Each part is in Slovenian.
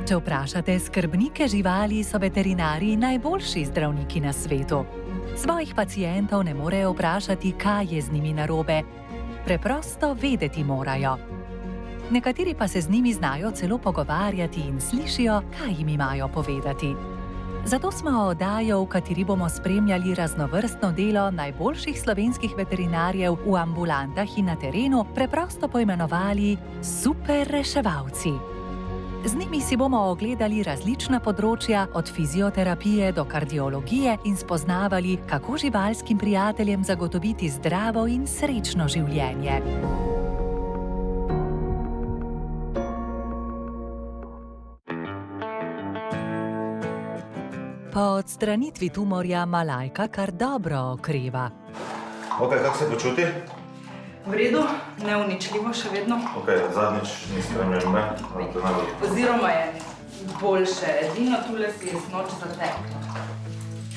Če vprašate skrbnike živali, so veterinarji najboljši zdravniki na svetu. Svojih pacientov ne morejo vprašati, kaj je z njimi narobe. Preprosto vedeti morajo. Nekateri pa se z njimi znajo celo pogovarjati in slišijo, kaj jim imajo povedati. Zato smo oddajo, v kateri bomo spremljali raznovrstno delo najboljših slovenskih veterinarjev v ambulantah in na terenu, preprosto poimenovali Super reševalci. Z njimi si bomo ogledali različna področja, od fizioterapije do kardiologije in spoznavali, kako živalskim prijateljem zagotoviti zdravo in srečno življenje. Po odstranitvi tumorja Malajka kar dobro okreva. Kako se počuti? V redu, neuničljivo še vedno. Zadnjič ni spremembe. Oziroma je boljše. Edino tule si je snoč zatekla.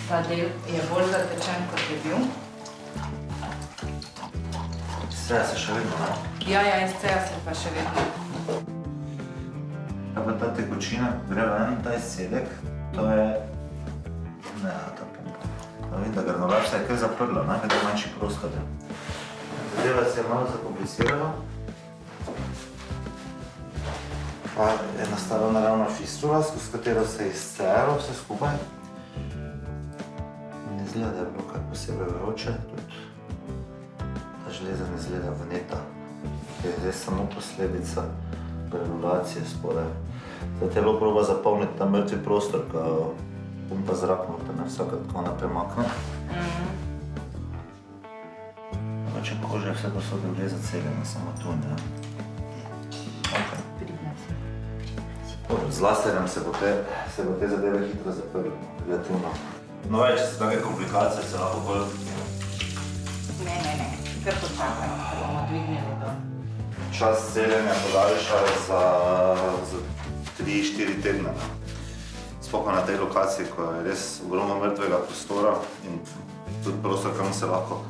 Ta del je bolj zatečen, kot je bil. Izceja se še vedno, ne? Ja, izceja se pa še vedno. Kaj pa ta tekočina gre ven, ta izcedek, to je... Ne, ta punkt. Vidim, da granulacija je kar zaprla, ne? Kaj je manjši prostor. Zadeva se je malo zakomplicirala. Pa je nastala naravna fistula, skozi katero se je izcejalo vse skupaj. Ne izgleda, da je bilo kar posebej vroče, tudi ta železa ne izgleda vneta, ki je zdaj samo posledica granulacije spodaj. Zdaj telo proba zapolniti ta mrtvi prostor, pumpa zrak noter, ne vsaka tako ona premakne. Če koža je vse posod je zaceljena, samo tu, ne? Z laserjem se bo te zadeve hitro zaprli, relativno. No, če se take komplikacije, se lahko bolj... Ne, kar počakajmo, da bomo dvignili to. Čas celjenja podaljša za 3-4 tedne. Sploh na tej lokaciji, ko je res ogromno mrtvega prostora in tudi prostor, kam se lahko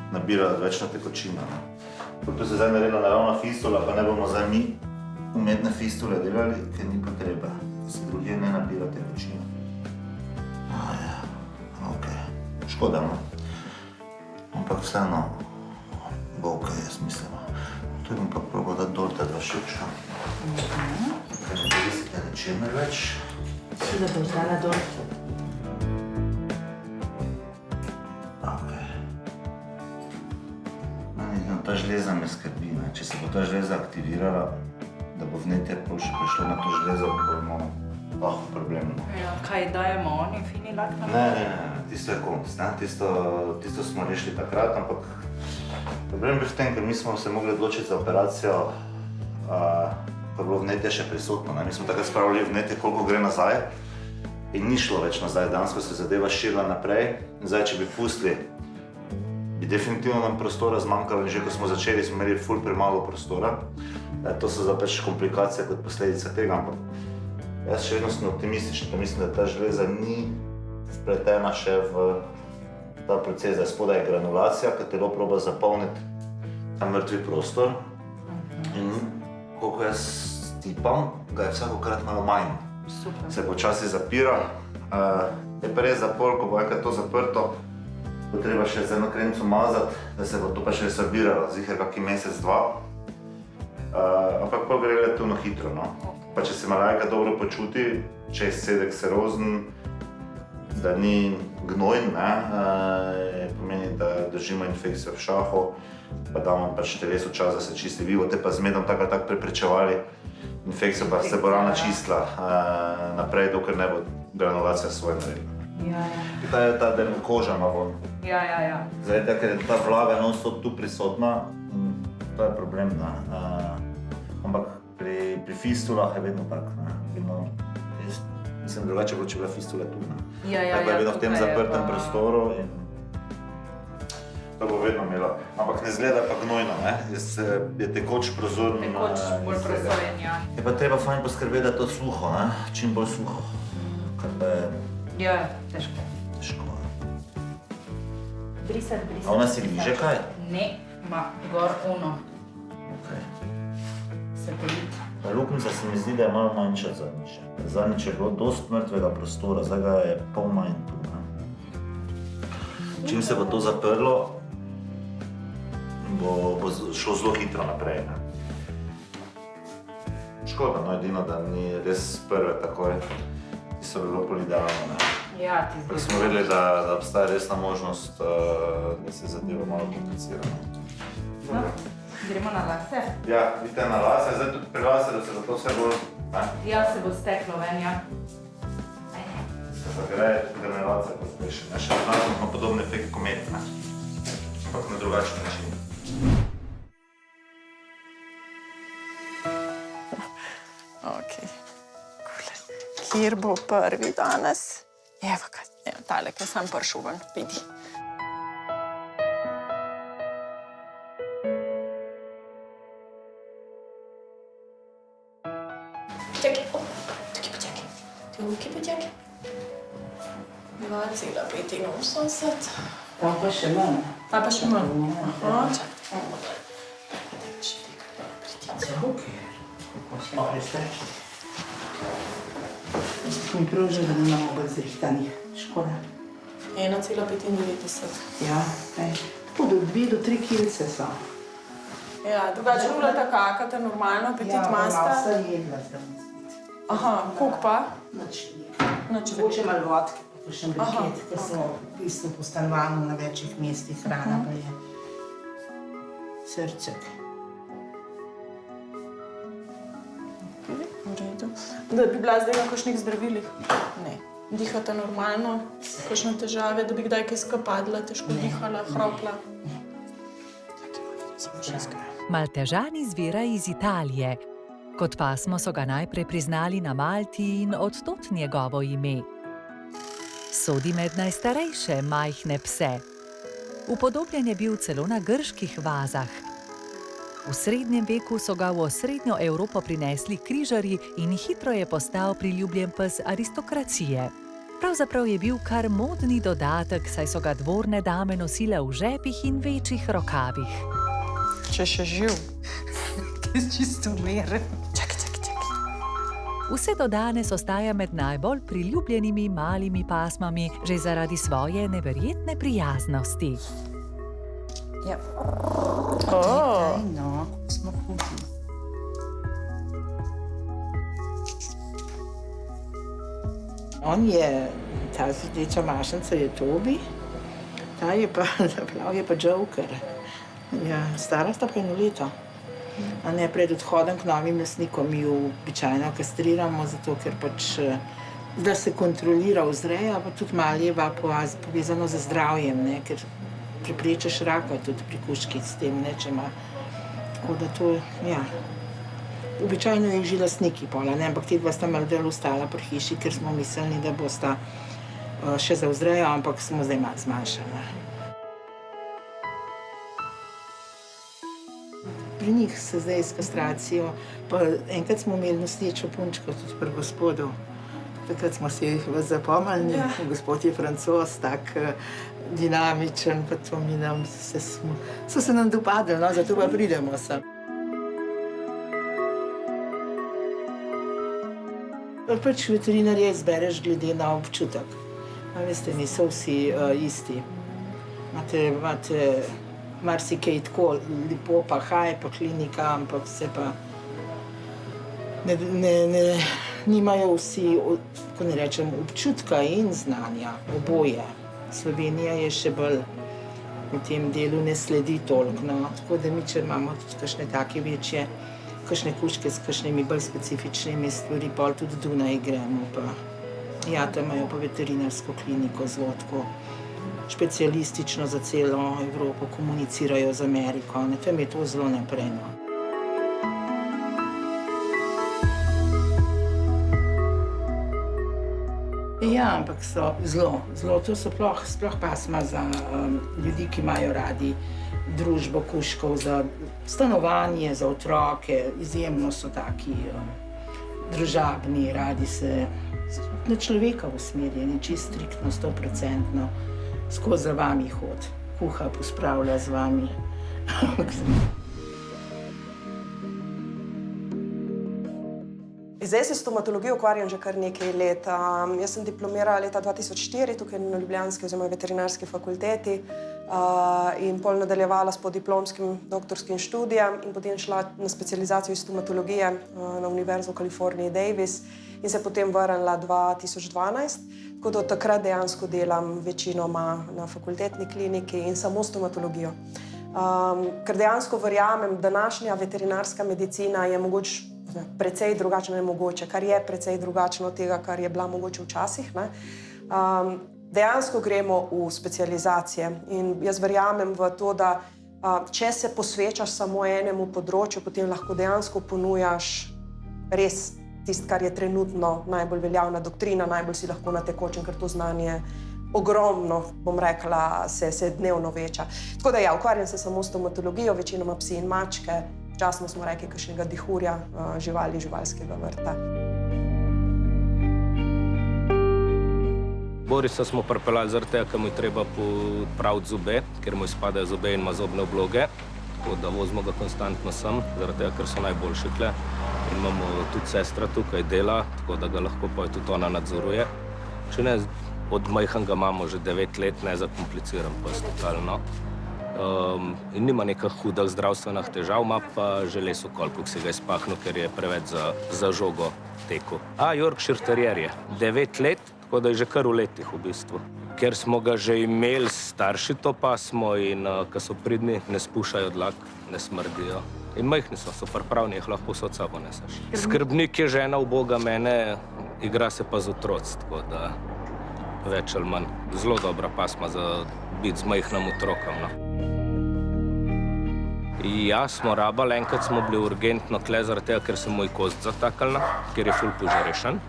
nabira večna tekočina. Tu se zdaj naredila naravna fistula, pa ne bomo zdaj mi umetne fistule delali, ker ni potrebe, da se drugje ne nabira tekočina. Škoda, no? Ampak vseeno bo okej, jaz mislim. Tu bom pa probal dati dol ta dva šivčka. Ker ne berisite ničemer več. Si da boš dala dol. Ta železa me skrbi, ne. Če se bo ta železa aktivirala, da bo vnetje še prišlo na to železo, bo imamo lahko problem. Kaj dajemo oni, Finilac? Ne, tisto je konc, ne. Tisto smo rešili takrat, ampak problem je v tem, ker mi smo se mogli odločiti za operacijo, ko je bilo vnetje še prisotno, ne. Mi smo takrat spravili vnetje, koliko gre nazaj in ni šlo več nazaj, dejansko se zadeva širila naprej. Zdaj, če bi pustili, bi definitivno nam prostora zmanjkalo in že ko smo začeli, smo imeli ful premalo prostora. To so zdaj pač komplikacije kot posledica tega, ampak jaz še vedno sem optimističen, ker mislim, da ta železa ni vpletena še v ta proces, da spodaj je granulacija, ker telo proba zapolniti ta mrtvi prostor. In koliko jaz tipam, ga je vsakokrat malo manj. Se počasi zapira. Je pa res zapor, ko bo enkrat to zaprto, bo treba še z eno kremico mazati, da se bo to pa še resabiralo, ziher kakšen mesec, dva. Ampak pa gre relativno hitro, no. Pa če se Malajka dobro počuti, če je izcedek serozen, da ni gnojen, ne, pomeni, da držimo infekcijo v šahu, pa damo pač telesu čas, da se čisti. Vi boste pa zmedom tako ali tako preprečevali infekcijo, pa se bo rana čistila naprej, dokler ne bo granulacija svoje naredila. Ta del koža ima von. Zdaj, ker je ta vlaga non-stop tu prisotna, to je problem, ne. Ampak pri fistulah je vedno tak, ne. Mislim, drugače bo, če bila fistula tu, ne. Tako je vedno v tem zaprtem prostoru in to bo vedno imelo. Ampak ne izgleda pa gnojno, ne. Je tekoč prozorn. Tekoč bolj prozoren, ja. Je pa treba fajn poskrbeti, da je to suho, ne. Čim bolj suho. Kar pa je... Ja, težko. Težko. Brisati. A ona si liže kaj? Ne, ima gor ono. Okej. Satelit. Pa Luka Luknjica se mi zdi, da je malo manjša zadnjič. Zadnjič je bilo dost mrtvega prostora, zdaj ga je pol manj tu. Čim se bo to zaprlo, bo šlo zelo hitro naprej. Škoda, no edino, da ni res prve takoj, ki so bilo pol idealno. Ja, ti Ker smo vedeli, da obstaja resna možnost, da se zadeva malo komplicira. No, gremo na lase. Ja, vidite na lase, zdaj tudi pri lase, da se bo to vse bolj... Ja, se bo steklo ven, ja. Se zagreje tudi na lase, kot veš. Še vedno ima podoben efekt komet, ampak na drugačen način. Ok. Kjer bo prvi danes? Evo ga, tale, ki sem prišel ven, vidi. Čakaj, tukaj pa čakaj. Tukaj pa čakaj. 2,85. Tam pa še manj. Ta pa še manj. Aha, čakaj. Še prestači. Mi prožil, da nimamo bolj zrihtanih. Škoda. 1,95. Ja, kaj. Tako do 2 do 3 kilce so. Ja, drugače nulata kakata, normalno, apetit masta. Ja, malo sem jedla zdaj. Aha, koliko pa? Nič ni. Nič Mogoče malo vodke, pa kakšen briket, ker smo v bistvu po stanovanju na večjih mestih, hrana pa je srcek. V redu. Da bi bila zdaj na kakšnih zdravilih? Ne. Dihate normalno? Kakšne težave, da bi kdaj kaj skapadla, težko dihala, hropla? Maltežan izvira iz Italije. Kot pasmo so ga najprej priznali na Malti in odtot njegovo ime. Sodi med najstarejše majhne pse. Upodobljen je bil celo na grških vazah. V srednjem veku so ga v osrednjo Evropo prinesli križarji in hitro je postal priljubljen pes aristokracije. Pravzaprav je bil kar modni dodatek, saj so ga dvorne dame nosile v žepih in večjih rokavih. Če še živ. To je čisto umeren. Čakaj. Vse do danes ostaja med najbolj priljubljenimi malimi pasmami, že zaradi svoje neverjetne prijaznosti. Ja. Kaj, no, smo hudi. On je, ta rdeča mašnica je Tobi, ta je pa, zaplav je pa Joker. Ja, stara sta pa 1 leto. A ne, pred odhodom k novim lastnikom jo običajno kastriramo, zato ker pač, da se kontrolira vzreja, pa tudi malo je povezano z zdravjem, ne, ker preprečeš raka tudi pri kužkih s tem, ne, če ima. Tako da to, ja. Običajno je že lastniki pola, ne, ampak te dva sta malo del ostala pri hiši, ker smo mislili, da bosta še za vzrejo, ampak smo zdaj malo zmanjšali. Pri njih se zdaj s kastracijo, pa enkrat smo imeli nosečo punčko tudi pri gospodu. Takrat smo si vas zapomnili, ja. Gospod je Francoz, tak dinamičen, pa to mi nam so se nam dopadli, no, zato pa pridemo sem. Pač veterinarje izbereš glede na občutek. A veste, niso vsi isti. Imate marsikaj tako lepo, pa haj, pa klinika, ampak se pa nimajo vsi, ko ne rečem, občutka in znanja, oboje. Slovenija je še bolj v tem delu ne sledi toliko, no. Tako da mi, če imamo tudi kakšne take večje, kakšne kužke s kakšnimi bolj specifičnimi stvari, pol tudi Dunaj gremo, pa ja, tam imajo pa veterinarsko kliniko zelo tako specialistično za celo Evropo, komunicirajo z Ameriko, ne, tam je to zelo naprej, no. Ja, ampak so zelo, to so sploh pasma za ljudi, ki imajo radi družbo kužkov, za stanovanje, za otroke, izjemno so taki družabni, radi se na človeka usmerjeni, čisto striktno, 100%, skozi za vami hod, kuha, pospravlja z vami. Zdaj se s stomatologijo ukvarjam že kar nekaj let. Jaz sem diplomirala leta 2004 tukaj na ljubljanski oziroma veterinarski fakulteti in pol nadaljevala s podiplomskim doktorskim študijem in potem šla na specializacijo iz stomatologije na Univerzo v Kaliforniji Davis in se potem vrnila 2012. Tako da od takrat dejansko delam večinoma na fakultetni kliniki in samo stomatologijo. Ker dejansko verjamem, današnja veterinarska medicina je mogoče precej drugačna, ne mogoče, kar je precej drugačno od tega, kar je bila mogoče včasih. Dejansko gremo v specializacije in jaz verjamem v to, da če se posvečaš samo enemu področju, potem lahko dejansko ponujaš res tisto, kar je trenutno najbolj veljavna doktrina, najbolj si lahko na tekočem, ker to znanje ogromno, bom rekla, se dnevno veča. Tako da ja, ukvarjam se samo s stomatologijo, večinoma psi in mačke, včasno smo rekli kakšnega dihurja, živali živalskega vrta. Borisa smo pripeljali zaradi tega, ker mu je treba popraviti zobe, ker mu izpadajo zobe in ima zobne obloge. Tako da vozimo ga konstantno sem, zaradi tega, ker so najboljši tukaj. In imamo tudi sestra tukaj dela, tako da ga lahko tudi ona nadzoruje. Če ne, od majhnega imamo že 9 let, ne zakompliciram pa totalno. In nima nekaj hudih zdravstvenih težav, ima pa želez v kolku, ki si ga izpahnil, ker je preveč za žogo tekel. Yorkshire Terrier je 9 let, tako da je že kar v letih v bistvu. Ker smo ga že imeli starši to pasmo in ko so pridni, ne spuščajo dlak, ne smrdijo. In majhni so pripravni, jih lahko vse od sabo neseš. Skrbnik je žena uboga mene, igra se pa z otroci, tako da več ali manj. Zelo dobra pasma za biti z majhnim otrokom. Ja, smo rabili, enkrat smo bili urgentno tle zaradi tega, ker se moj kost zataknila, ker je ful požarešen.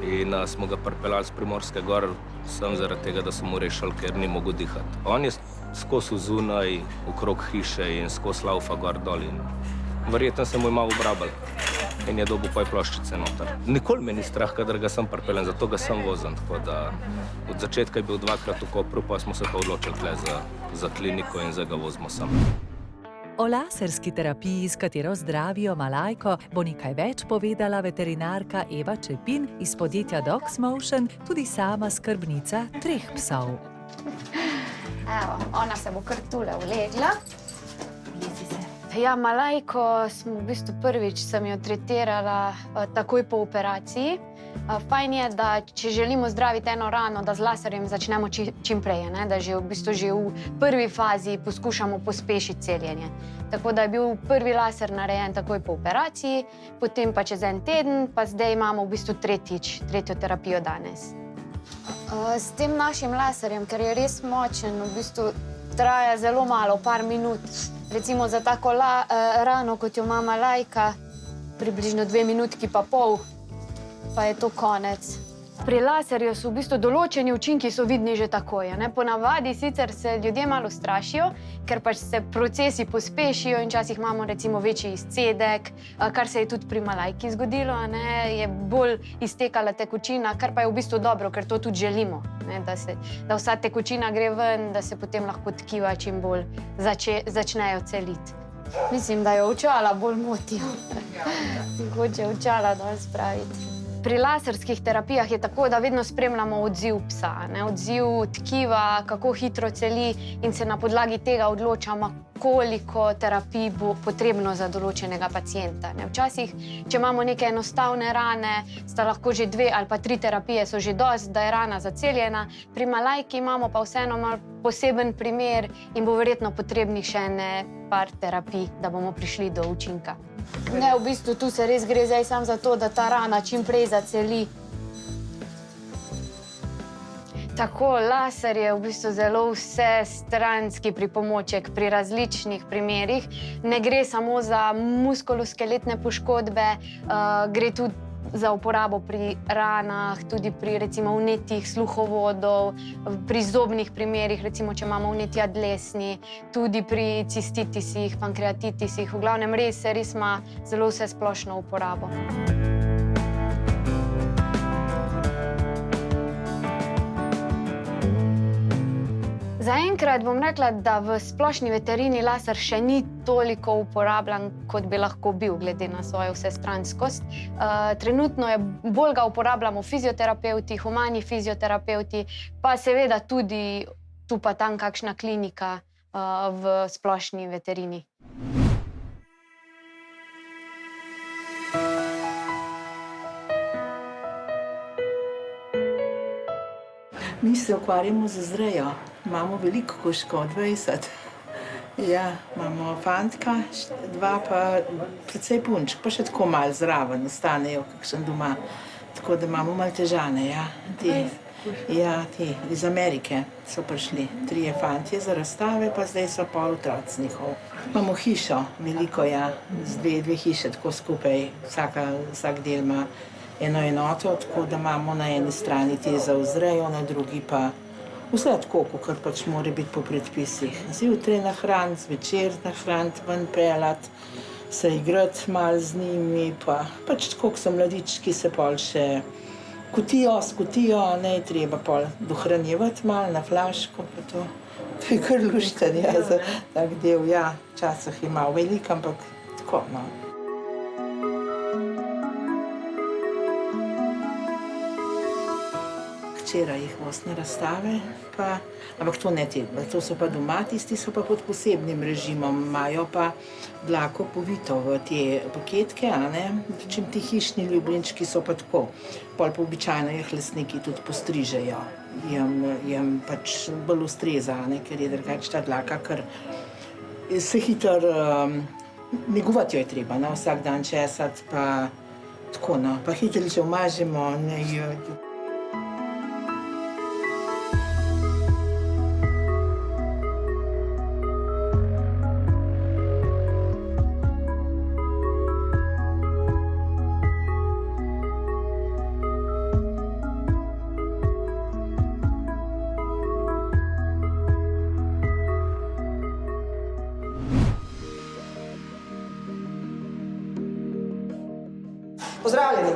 In smo ga pripeljali z Primorske gor sem zaradi tega, da so mu rešili, ker ni mogel dihati. On je skozi zunaj, okrog hiše in skozi laufa gor dol. Verjetno se mu je malo obrabal in je dobil pa ploščice noter. Nikoli me ni strah, kadar ga sem pripeljen, zato ga sem vozim. Tako da od začetka je bil 2-krat v Kopru, pa smo se pa odločili tle za kliniko in zdaj ga vozimo sem. O laserski terapiji, s katero zdravijo Malajko, bo nekaj več povedala veterinarka Eva Čepin iz podjetja Dogs Motion, tudi sama skrbnica 3 psov. Evo, ona se bo kar tule ulegla. Ja, Malajko smo v bistvu prvič sem jo tretirala takoj po operaciji. Fajn je, da če želimo zdraviti eno rano, da z laserjem začnemo čim prej, da že v prvi fazi poskušamo pospešiti celjenje. Tako da je bil prvi laser narejen takoj po operaciji, potem pa čez en teden, pa zdaj imamo v bistvu tretjo terapijo danes. S tem našim laserjem, ker je res močen, v bistvu traja zelo malo, par minut. Recimo za tako rano, kot jo ima Malajka, približno 2 minutki pa pol, pa je to konec. Pri laserju so v bistvu določeni učinki so vidni že takoj. Ponavadi sicer se ljudje malo strašijo, ker pač se procesi pospešijo in včasih imamo recimo večji izcedek, kar se je tudi pri Malajki zgodilo, je bolj iztekala tekočina, kar pa je v bistvu dobro, ker to tudi želimo, da vsa tekočina gre ven, da se potem lahko tkiva čim bolj začnejo celiti. Mislim, da jo očala bolj motijo. Si hoče očala dol spraviti. Pri laserskih terapijah je tako, da vedno spremljamo odziv psa, odziv tkiva, kako hitro celi in se na podlagi tega odločamo, koliko terapij bo potrebno za določenega pacienta. Včasih, če imamo neke enostavne rane, sta lahko že 2 ali pa 3 terapije so že dosti, da je rana zaceljena. Pri Malajki imamo pa vseeno malo poseben primer in bo verjetno potrebnih še par terapij, da bomo prišli do učinka. Ne, v bistvu tu se res gre zdaj samo za to, da ta rana čim prej zaceli. Tako, laser je v bistvu zelo vsestranski pripomoček pri različnih primerih. Ne gre samo za muskuloskeletne poškodbe, gre tudi za uporabo pri ranah, tudi pri recimo vnetjih sluhovodov, pri zobnih primerih, recimo če imamo vnetja dlesni, tudi pri cistitisih, pankreatitisih. V glavnem res ima zelo vsesplošno uporabo. Zaenkrat bom rekla, da v splošni veterini laser še ni toliko uporabljan, kot bi lahko bil, glede na svojo vsestranskost. Trenutno bolj ga uporabljamo fizioterapevti, humani fizioterapevti, pa seveda tudi tu pa tam kakšna klinika v splošni veterini. Mi se ukvarjamo z vzrejo. Imamo veliko kužkov, 20. Ja, imamo fantka, 2 pa precej punčk, pa še tako malo zraven ostanejo, kakšen doma. Tako da imamo malo težane, ja. Ti iz Amerike so prišli. 3 fantje za razstave, pa zdaj so pol otroci njihov. Imamo hišo, veliko, ja, z 2 hiše tako skupaj, vsak del ima eno enoto, tako da imamo na eni strani te za vzrejo, na drugi pa vse tako, kar pač mora biti po predpisih. Zjutraj nahraniti, zvečer nahraniti, ven peljati, se igrati malo z njimi, pa pač tako, ko so mladički, se pol še kotijo, ne je treba pol dohranjevati malo na flaško, pa to. To je kar lušten, ja, za tak del, ja, včasih ima veliko, ampak tako, no. Včeraj jih vosne razstave, ampak to ne te, to so pa doma, tisti so pa pod posebnim režimom, imajo pa dlako povito v te paketke, a ne, čim ti hišni ljubljenčki so pa tako, pol pa običajno jih lastniki tudi postrižejo, jim pač bolj ustreza, a ne, ker je drugače ta dlaka, ker se hitro negovati jo je treba, na vsak dan česati, pa tako, no, pa hitro, če umažemo, ne jo. Pozdravljeni.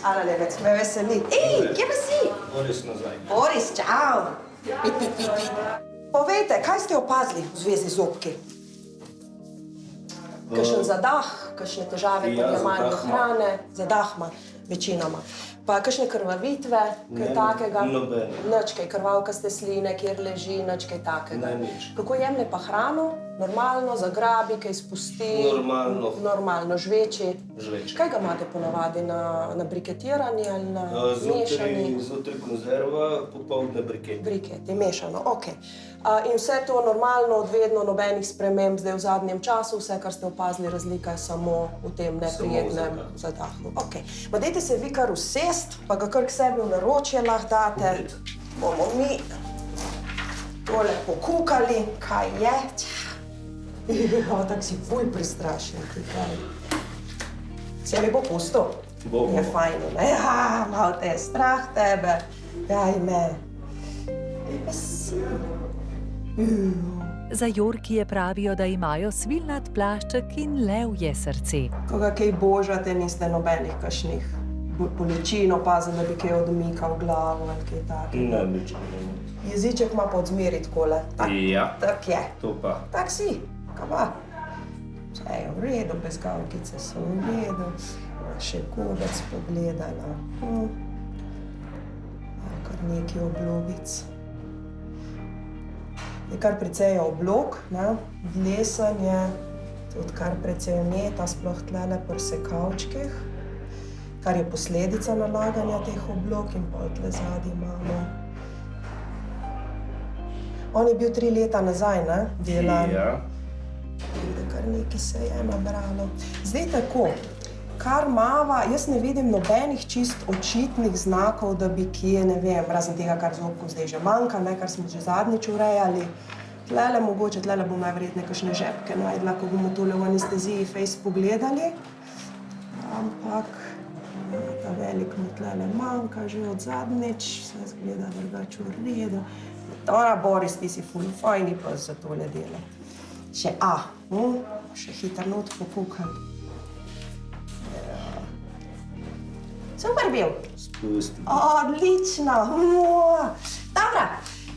Ana Levec, me veseli. Ej, kje pa si? Boris nazaj. Boris, čau. Povejte, kaj ste opazili v zvezi z zobki? Kakšen zadah, kakšne težave pri jemanju hrane, zadah ima večinoma. Pa kakšne krvavitve, kaj takega? Nič, kaj krvavkaste sline, kjer leži, nič kaj takega. Kako jemlje pa hrano? Normalno, zagrabi, kaj spusti? Normalno, žveči? Žveči. Kaj ga imate ponavadi, na briketirani ali na mešani? Zjutraj konzerva, popoldne briket. Briketi, mešano, okej. In vse to normalno, vedno nobenih sprememb zdaj v zadnjem času, vse, kar ste opazili, razlika je samo v tem neprijetnem zadahu. Okej. Ma dajte se vi kar usest, pa ga kar k sebi v naročje lahko date. Bomo mi tole pokukali, kaj je. Tako si ful prestrašen, ti kaj. Se mi bo pusto? Je fajno, ne? Ja, malo te je strah tebe. Jaj, ne. Pa si. Za Jorkije pravijo, da imajo svilnat plašček in levje srce. Ko ga kaj božate, niste nobenih kakšnih bolečin opazili, da bi kaj odmikal glavo ali kaj takega? Ne, nič ne. Jeziček ima pa od zmeri takole. Ja. Tak je. To pa. Tak si. Kaj pa? Vse je v redu, bez gavkice sem v redu. Še gobec pogledala. Kar nekaj oblogic. Je kar precej oblog, ne? Dlesanje, tudi kar precej vneta, sploh tlele pri sekavčkih, kar je posledica nalaganja teh oblog in pol tle zadaj imamo. On je bil 3 leta nazaj, ne? Delan. Ja. Kar nekaj se je nabralo. Zdaj tako, kar mava, jaz ne vidim nobenih čist očitnih znakov, da bi kje, ne vem, razen tega, kar zobkov zdaj že manjka, ne, kar smo že zadnjič urejali. Tlele mogoče, tlele bom najverjetneje kakšne žepke najdla, ko bomo tole v anesteziji fejs pogledali. Ampak ta velik mu tlele manjka že od zadnjič, vse zgleda drugače v redu. Ona, Boris, ti si ful fajni pa za tole delati. Še še hitro not pokukam. Super bil. Spusti. Odlično. Dobro,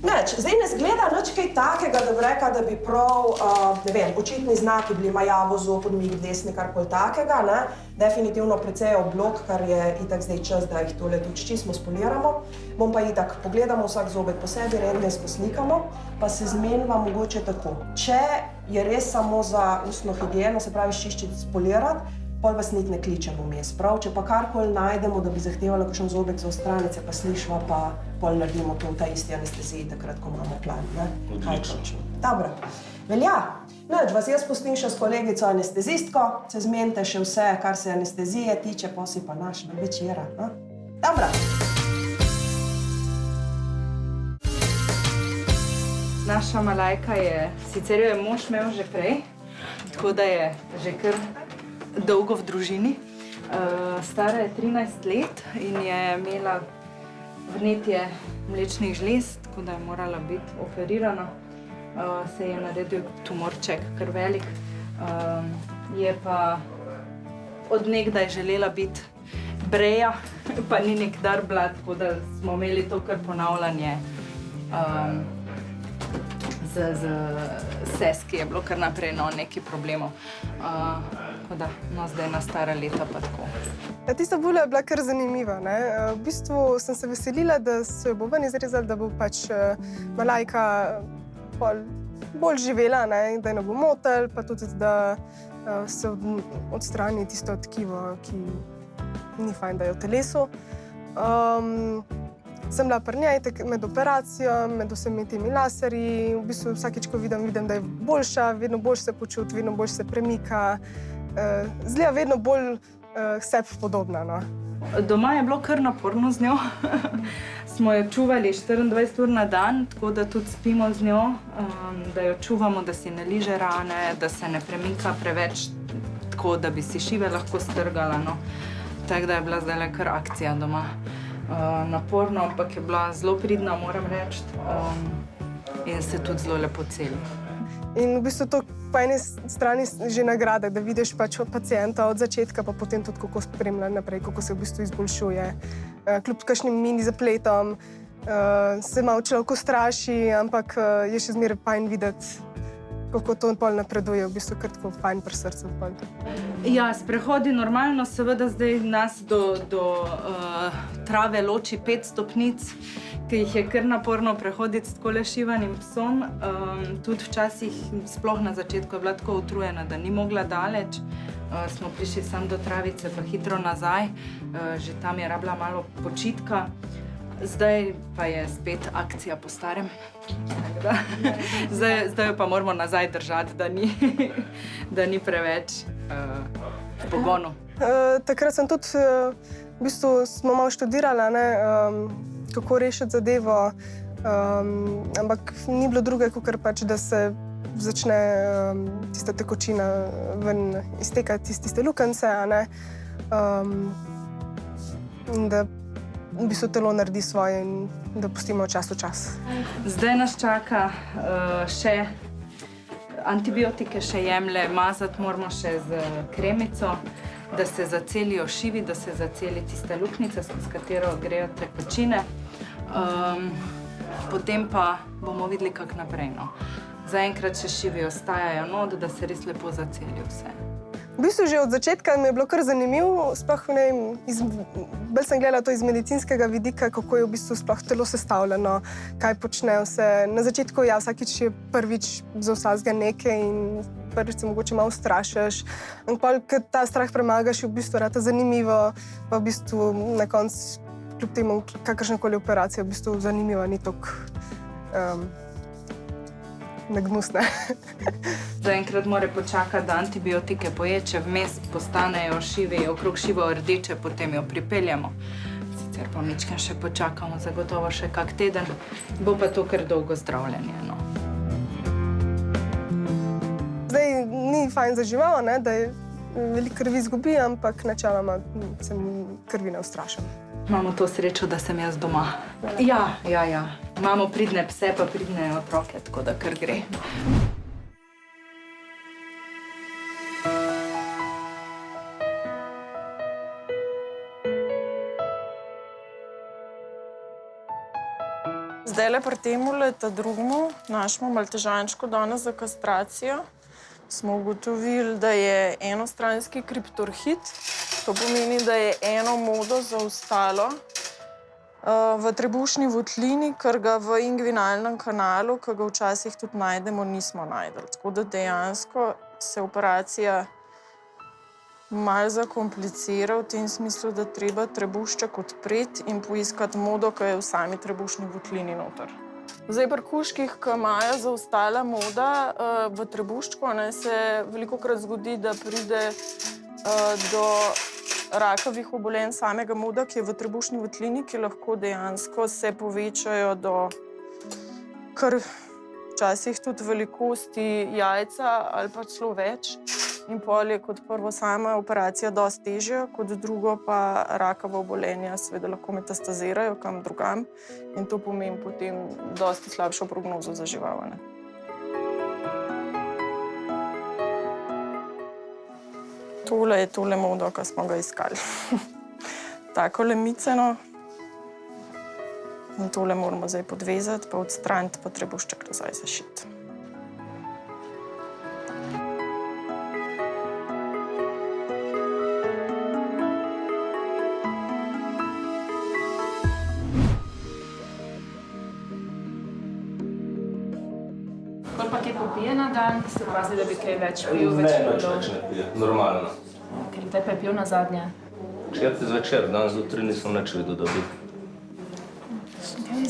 Neč, zdaj ne zgleda nič kaj takega, da bi rekla, da bi prav, ne vem, očitni znaki bili majavo zob, odmik desni, karkoli takega, ne. Definitivno precej oblog, kar je itak zdaj čas, da jih tole tudi čisto spoliramo. Bom pa itak, pogledamo vsak zobek po sebi, rentgensko slikamo, pa se zmeniva mogoče tako. Če je res samo za ustno higieno, se pravi čiščiti, spolirati, pol vas niti ne kličemo vmes, prav? Če pa karkoli najdemo, da bi zahtevala kakšen zobek za ostranice, pa slišva, pa pol naredimo to v ta isti anesteziji, takrat, ko imamo plan, ne? Odlično. Dobro, velja. Nič, vas jaz pustim še s kolegico anestezistko, se zmenite še vse, kar se anestezije tiče, posi pa naš do večera, ne? Dobro. Naša Malajka je, sicer jo je mož imel že prej, tako da je že kar dolgo v družini. Stara je 13 let in je imela vnetje mlečnih žlez, tako da je morala biti operirana. Se je naredil tumorček, kar velik. Je pa od nekdaj želela biti breja, pa ni nikdar bila, tako da smo imeli to kar ponavljanje z seski je bilo kar naprej nekaj problemov. Tako da, no, zdaj na stara leta pa tako. Ja, tista bula je bila kar zanimiva, ne. V bistvu sem se veselila, da se jo bo ven izrezala, da bo pač Malajka bolj živela, ne, da je ne bo motil, pa tudi, da se odstrani tisto tkivo, ki ni fajn, da je v telesu. Sem bila pri njej med operacijo, med vsemi temi laserji. V bistvu vsakič, ko vidim, da je boljša, vedno bolj se počuti, vedno bolj se premika. Zgleda vedno bolj sebi podobna, no. Doma je bilo kar naporno z njo. Smo jo čuvali 24 ur na dan, tako da tudi spimo z njo, da jo čuvamo, da si ne liže rane, da se ne premika preveč, tako da bi si šive lahko strgala, no. Tako da je bila zdajle kar akcija doma. Naporno, ampak je bila zelo pridna, moram reči, in se tudi zelo lepo celi. In v bistvu to po eni strani že nagrada, da vidiš pač pacienta od začetka, pa potem tudi kako spremlja naprej, kako se v bistvu izboljšuje. Kljub kakšnim mini zapletom se malo človek straši, ampak je še zmeraj fajn videti, kako to pol napreduje, v bistvu kar tako fajn pri srcu. Ja, sprehodi normalno, seveda zdaj nas do trave loči 5 stopnic, ki jih je kar naporno prehoditi s takole šivanim psom. Tudi včasih, sploh na začetku, je bila tako utrujena, da ni mogla daleč. Smo prišli sam do travice, pa hitro nazaj. Že tam je rabila malo počitka. Zdaj pa je spet akcija po starem. Zdaj jo pa moramo nazaj držati, da ni preveč v pogonu. Takrat sem tudi, v bistvu smo malo študirala, ne, kako rešiti zadevo, ampak ni bilo druge, kakor pač, da se začne tista tekočina ven iztekati iz tiste lukance, a ne, in da v bistvu telo naredi svoje in da pustimo čas v čas. Zdaj nas čaka še antibiotike, še jemlje, mazati moramo še z kremico, da se zacelijo šivi, da se zaceli tista luknjica, skozi katero grejo tekočine. Potem pa bomo videli, kako naprej, no. Zaenkrat še šivi ostajajo not, da se res lepo zacelijo vse. V bistvu že od začetka mi je bilo kar zanimivo, sploh bolj sem gledala to iz medicinskega vidika, kako je v bistvu sploh telo sestavljeno, kaj počne vse. Na začetku ja, vsakič je prvič za vsakega nekaj in prvič se mogoče malo strašiš. Ampak ko ta strah premagaš, je v bistvu rata zanimivo, pa v bistvu na koncu, kljub temu, kakršnakoli operacija, v bistvu zanimiva, ni toliko nagnusna. Zaenkrat mora počakati, da antibiotike poje, če vmes postanejo šivi, okrog šivo rdeče, potem jo pripeljemo. Sicer pa mičkaj še počakamo, zagotovo še kak teden. Bo pa to kar dolgo zdravljenje, no. Zdaj ni fajn za žival, ne, da je veliko krvi izgubi, ampak načeloma se krvi ne ustrašim. Imamo to srečo, da sem jaz doma. Ja. Imamo pridne pse, pa pridne otroke, tako da kar gre. zdajle pri temu ta drugemu, našemu maltežančku danes za kastracijo, smo ugotovili, da je enostranski kriptorhit. To pomeni, da je eno modo zaostalo v trebušni votlini, ker ga v inguinalnem kanalu, ki ga včasih tudi najdemo, nismo najdeli. Tako da dejansko se operacija malo zakomplicira v tem smislu, da treba trebušček odpreti in poiskati modo, ki je v sami trebušni votlini noter. Zdaj, pri kužkih, ki imajo zaostala moda v trebuščku, se velikokrat zgodi, da pride do rakavih obolenj samega moda, ki je v trebušni votlini, ki lahko dejansko se povečajo do kar včasih tudi velikosti jajca ali pa celo več. In pol je kot prvo sama operacija dosti težja, kot drugo pa rakava obolenja seveda lahko metastazirajo kam drugam in to pomeni potem dosti slabšo prognozo za žival. Tole je tole modo, ki smo ga iskali. Tako lemiceno. In tole moramo zdaj podvezati, pa odstraniti, pa trebušček nazaj zašiti. Koliko pa kaj popije na dan? Ste opazili, da bi kaj več pil? Ne, nič več ne pije, normalno. Kdaj pa je pil nazadnje? Včeraj zvečer, danes do 3 nisem nič videl, da bi.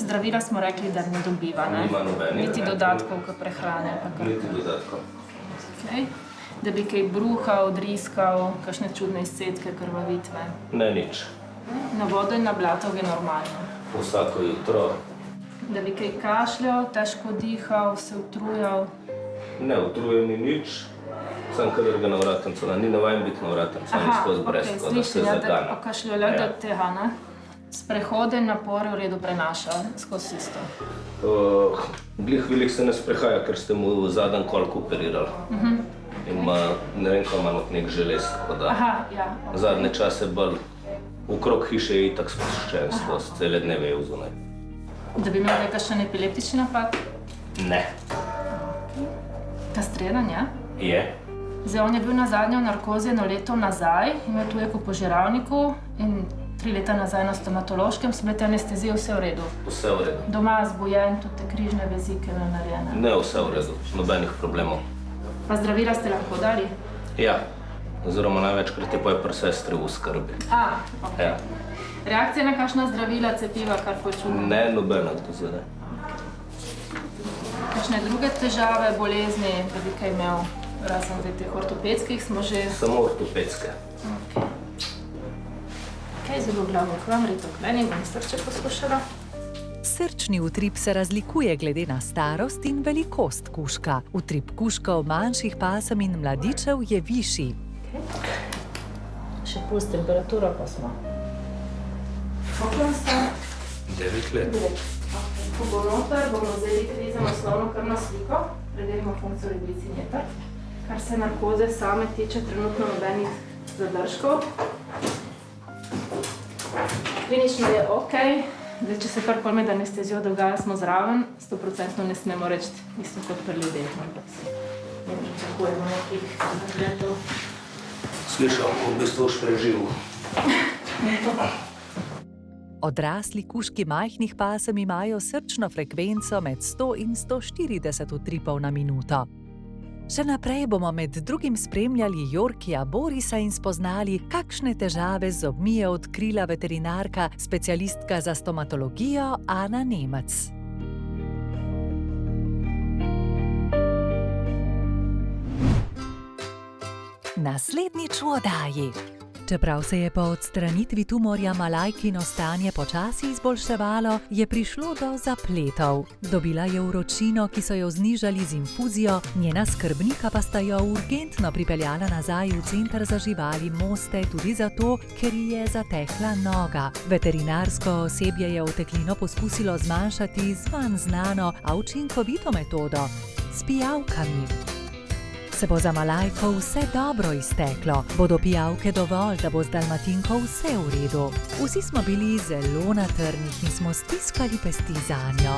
Zdravila smo rekli, da ne dobiva, ne? Nima nobenih. Niti dodatkov k prehrane? Niti dodatkov. Da bi kaj bruhal, driskal, kakšne čudne izcedke, krvavitve? Ne, nič. Na vodo in na blatov je normalno? Vsako jutro. Da bi kaj kašljal, težko dihal, se utrujal? Ne, utrujal ni nič. Sam kadar ga navratam, ni navajen biti navratam, sam skozi brez, da se zagane. Pokašljal do tega, ne? Sprehode in napore v redu prenaša skozi isto? Glih velik se ne sprehaja, ker ste mu zadnji kolk operirali. In ima, ne vem, kaj ima nek želez, tako da zadnje čase bolj okrog hiše je itak spuščen, skozi cele dneve je vzunaj. Da bi imel nekakšen epileptični napad? Ne. Kastriran, ja? Je. Zdaj, on je bil nazadnje v narkozi 1 leto nazaj, imel tujek v požiralniku in 3 leta nazaj na stomatološkem, so bile te anestezije, vse v redu? Vse v redu. Doma zbujen, tudi te križne vezike narejene? Ne, vse v redu, nobenih problemov. Pa zdravila ste lahko dali? Ja, oziroma največkrat je poje pri sestri v skrbi. Ok. Reakcija na kakšna zdravila, cepiva, kar počutno? Ne, nobena do zdaj. Kakšne druge težave, bolezni, da bi kaj imel, razen teh ortopedskih, smo že... Samo ortopedske. Kaj je zelo glavo k vam, Rito, k meni, bom srče poslušala? Srčni utrip se razlikuje glede na starost in velikost kužka. Utrip kužkov manjših pasem in mladičev je višji. Še puls temperaturo pa smo. Koliko ste? 9 let. Ko bo noter, bomo zdaj videli osnovno krvno sliko, preverimo funkcijo ledvici. Kar se narkoze same tiče, trenutno nobenih zadržkov. Klinično je okej. Zdaj, če se kar pol med anestezijo dogaja, smo zraven, 100% ne smemo reči, mislim kot pri ljudeh. Ne pričakujemo nekih zagledov. Slišal, v bistvu už preživel. Odrasli kužki majhnih pasem imajo srčno frekvenco med 100 in 140 utripov na minuto. Še naprej bomo med drugim spremljali Jorkija Borisa in spoznali, kakšne težave z zobmi je odkrila veterinarka, specialistka za stomatologijo Ana Nemec. Naslednjič v oddaji. Čeprav se je po odstranitvi tumorja Malajkino stanje počasi izboljševalo, je prišlo do zapletov. Dobila je vročino, ki so jo znižali z infuzijo, njena skrbnika pa sta jo urgentno pripeljala nazaj v center za živali Moste tudi zato, ker ji je zatekla noga. Veterinarsko osebje je oteklino poskusilo zmanjšati z manj znano, a učinkovito metodo – s pijavkami. se bo za Malajko vse dobro izteklo, bodo pijavke dovolj, da bo z Dalmatinko vse v redu. Vsi smo bili zelo na trnih in smo stiskali pesti zanjo.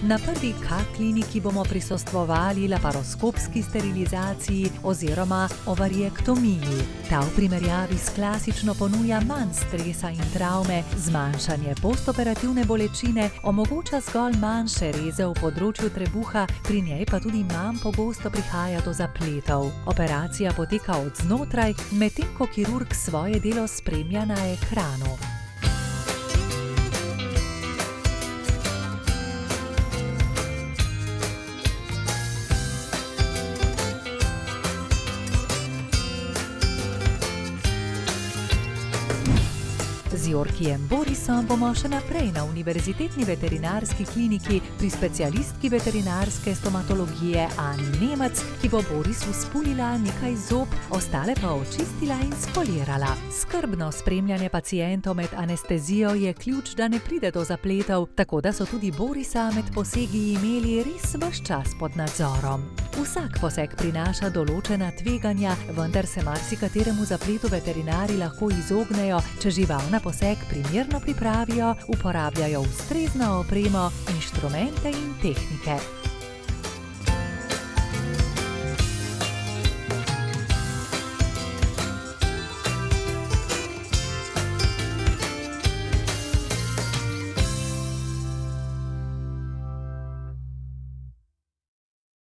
Na prvi K-kliniki bomo prisostvovali laparoskopski sterilizaciji oziroma ovariektomiji. Ta v primerjavi s klasično ponuja manj stresa in travme, zmanjšanje postoperativne bolečine, omogoča zgolj manjše reze v področju trebuha, pri njej pa tudi manj pogosto prihaja do zapletov. Operacija poteka od znotraj, medtem ko kirurg svoje delo spremlja na ekranu. Z Jorkijem Borisom bomo še naprej na Univerzitetni veterinarski kliniki pri specialistki veterinarske stomatologije Ani Nemec, ki bo Borisu spulila nekaj zob, ostale pa očistila in spolirala. Skrbno spremljanje pacientov med anestezijo je ključ, da ne pride do zapletov, tako da so tudi Borisa med posegi imeli res ves čas pod nadzorom. Vsak poseg prinaša določena tveganja, vendar se marsikateremu zapletu veterinarji lahko izognejo, če žival na poseg primerno pripravijo, uporabljajo ustrezno opremo, inštrumente in tehnike.